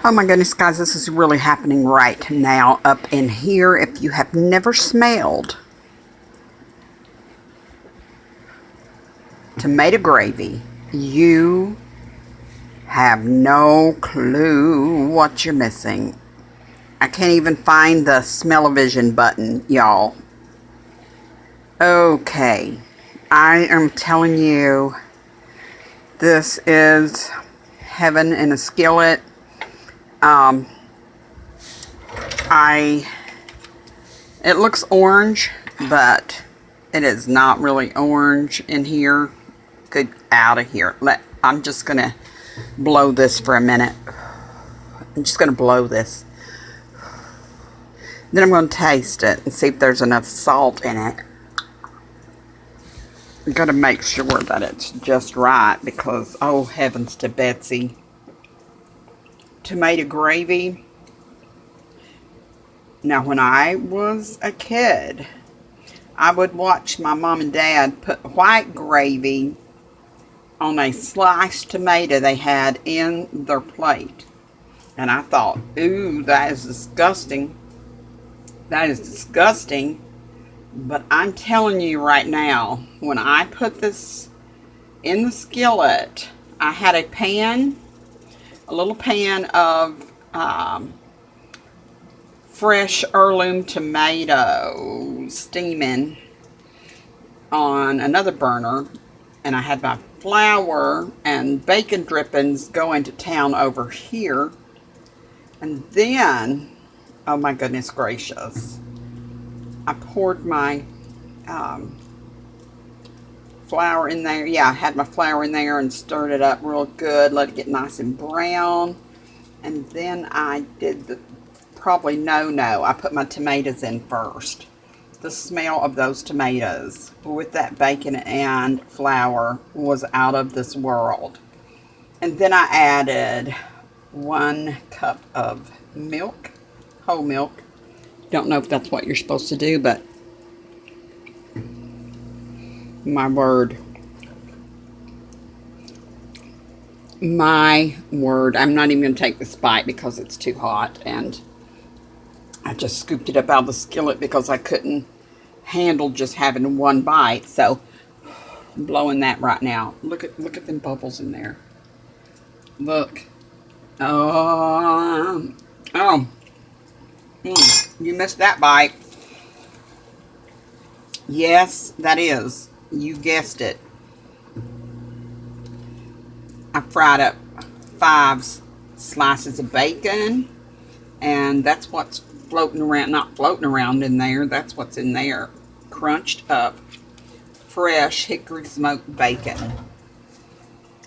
Oh my goodness, guys, this is really happening right now up in here. If you have never smelled tomato gravy, you have no clue what you're missing. I can't even find the smell-o-vision button, y'all. Okay, I am telling you, this is heaven in a skillet. It looks orange, but it is not really orange in here. Get out of here. I'm just gonna blow this for a minute. I'm just gonna blow this. Then I'm gonna taste it and see if there's enough salt in it. I'm gonna make sure that it's just right because, oh heavens to Betsy. Tomato gravy. Now, when I was a kid, I would watch my mom and dad put white gravy on a sliced tomato they had in their plate. And I thought, ooh, that is disgusting. That is disgusting. But I'm telling you right now, when I put this in the skillet, I had a pan, a little pan of fresh heirloom tomato steaming on another burner, and I had my flour and bacon drippings going to town over here. And then, oh my goodness gracious, I poured my flour in there. Yeah, I had my flour in there and stirred it up real good, let it get nice and brown. And then I did the I put my tomatoes in first. The smell of those tomatoes with that bacon and flour was out of this world. And then I added 1 cup of milk, whole milk. Don't know if that's what you're supposed to do, but my word. My word. I'm not even going to take this bite because it's too hot, and I just scooped it up out of the skillet because I couldn't handle just having one bite. So I'm blowing that right now. Look at them bubbles in there. Look. You missed that bite. Yes, that is. You guessed it. I fried up 5 slices of bacon, and that's what's floating around, not floating around in there, that's what's in there. Crunched up, fresh hickory smoked bacon.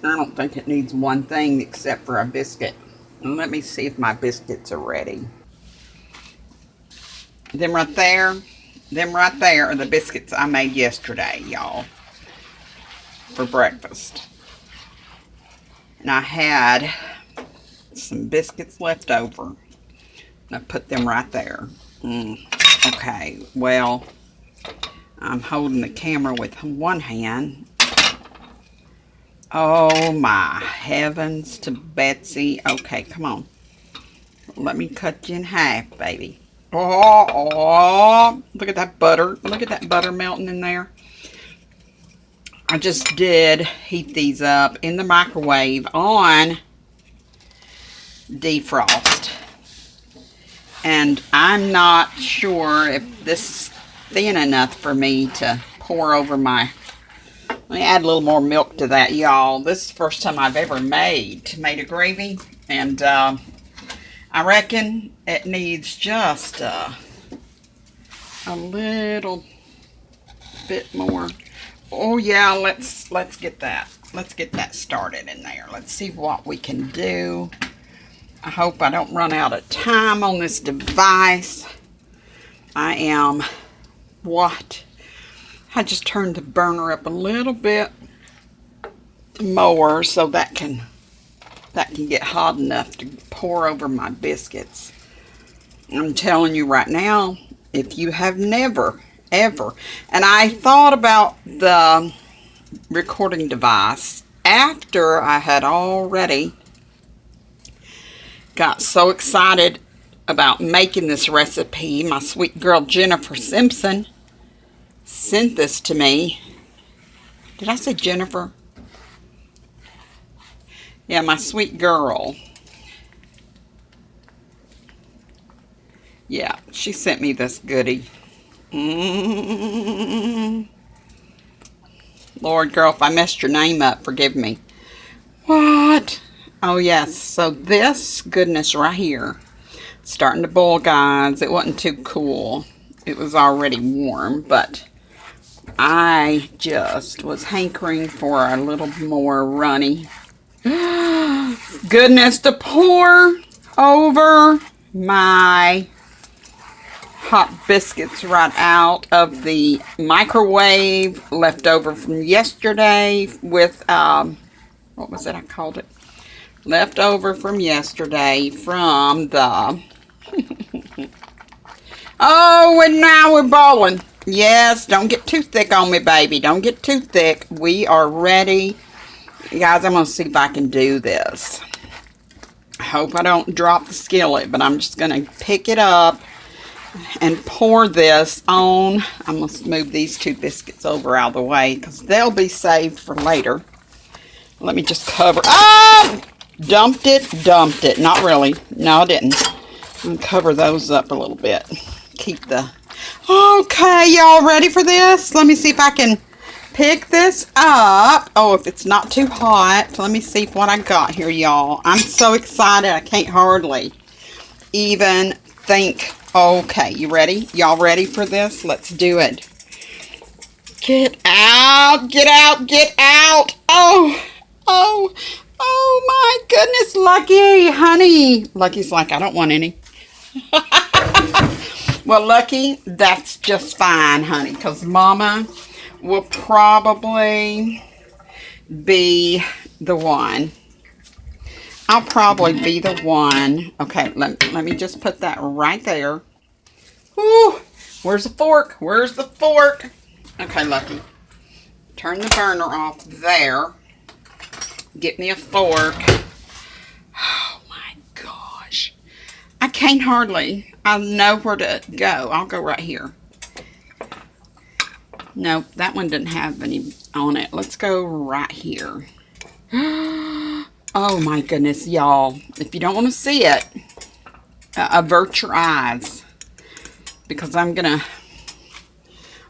I don't think it needs one thing except for a biscuit. And let me see if my biscuits are ready. Them right there are the biscuits I made yesterday, y'all, for breakfast. And I had some biscuits left over. I put them right there. Okay, well, I'm holding the camera with one hand. Oh my heavens to Betsy. Okay, come on. Let me cut you in half, baby. Oh, look at that butter. Look at that butter melting in there. I just did heat these up in the microwave on defrost. And I'm not sure if this is thin enough for me to pour over my... Let me add a little more milk to that, y'all. This is the first time I've ever made tomato gravy. And I reckon it needs just a little bit more. Oh yeah, let's get that. Let's get that started in there. Let's see what we can do. I hope I don't run out of time on this device. I just turned the burner up a little bit more so that can get hot enough to pour over my biscuits. I'm telling you right now, if you have never, ever, and I thought about the recording device after I had already got so excited about making this recipe. My sweet girl Jennifer Simpson sent this to me. Did I say Jennifer? Yeah, my sweet girl. Yeah, she sent me this goodie. Lord, girl, if I messed your name up, forgive me. What? Oh, yes. So this goodness right here, starting to boil, guys. It wasn't too cool. It was already warm, but I just was hankering for a little more runny goodness to pour over my hot biscuits right out of the microwave, left over from yesterday with, what was it I called it? Left over from yesterday from the, oh, and now we're boiling. Yes, don't get too thick on me, baby. Don't get too thick. We are ready. Guys, I'm going to see if I can do this. I hope I don't drop the skillet, but I'm just going to pick it up and pour this on. I'm going to move these two biscuits over out of the way because they'll be saved for later. Let me just cover. Oh! Dumped it. Not really. No, I didn't. I'm going to cover those up a little bit. Keep the... Okay, y'all ready for this? Let me see if I can pick this up. Oh, if it's not too hot. Let me see what I got here, y'all. I'm so excited. I can't hardly even think. Okay, you ready? Y'all ready for this? Let's do it. Get out. Get out. Get out. Oh my goodness, Lucky, honey. Lucky's like, I don't want any. Well, Lucky, that's just fine, honey, because Mama will probably be the one. I'll probably be the one. Okay, let me just put that right there. Whew. Where's the fork? Where's the fork? Okay, Lucky. Turn the burner off there. Get me a fork. Oh, my gosh. I can't hardly. I know where to go. I'll go right here. No, that one didn't have any on it. Let's go right here. Oh, my goodness, y'all. If you don't want to see it, avert your eyes. Because I'm going to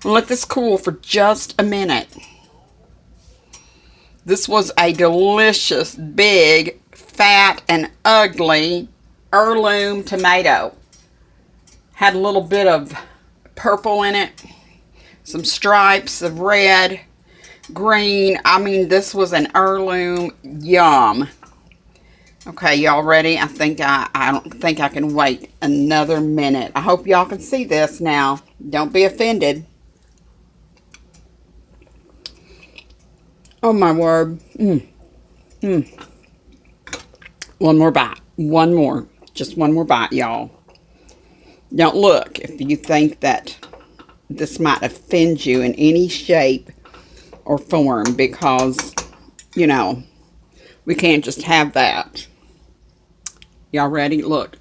let this cool for just a minute. This was a delicious, big, fat, and ugly heirloom tomato. Had a little bit of purple in it. Some stripes of red, green. I mean, this was an heirloom. Yum. Okay, y'all ready? I don't think I can wait another minute. I hope y'all can see this now. Don't be offended. Oh, my word. One more bite. One more. Just one more bite, y'all. Don't look if you think that this might offend you in any shape or form because, you know, we can't just have that. Y'all ready? Look.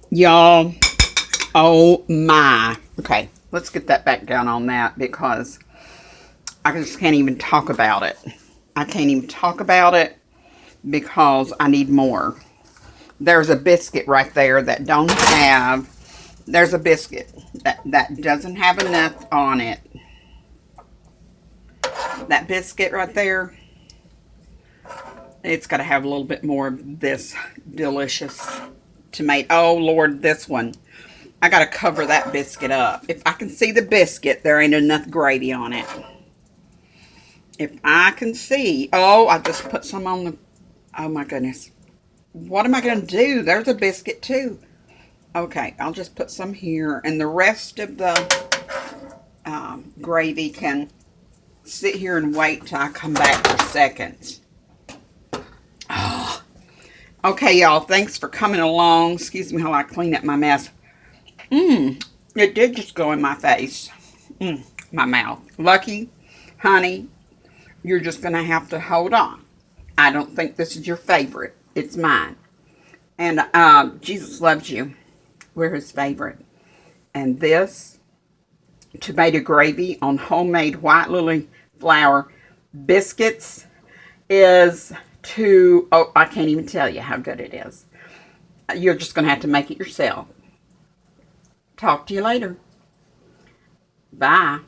Y'all. Oh my. Okay, let's get that back down on that because I just can't even talk about it. I can't even talk about it because I need more. There's a biscuit right there that don't have, there's a biscuit that doesn't have enough on it. That biscuit right there, it's got to have a little bit more of this delicious tomato. Oh, Lord, this one. I got to cover that biscuit up. If I can see the biscuit, there ain't enough gravy on it. If I can see. Oh, I just put some on the. Oh, my goodness. What am I going to do? There's a biscuit, too. Okay, I'll just put some here. And the rest of the gravy can sit here and wait till I come back for seconds. Oh. Okay, y'all. Thanks for coming along. Excuse me while I clean up my mess. It did just go in my face. My mouth. Lucky, Honey, you're just going to have to hold on. I don't think this is your favorite. It's mine. And Jesus loves you. We're his favorite. And this tomato gravy on homemade white lily flour biscuits is oh, I can't even tell you how good it is. You're just going to have to make it yourself. Talk to you later. Bye.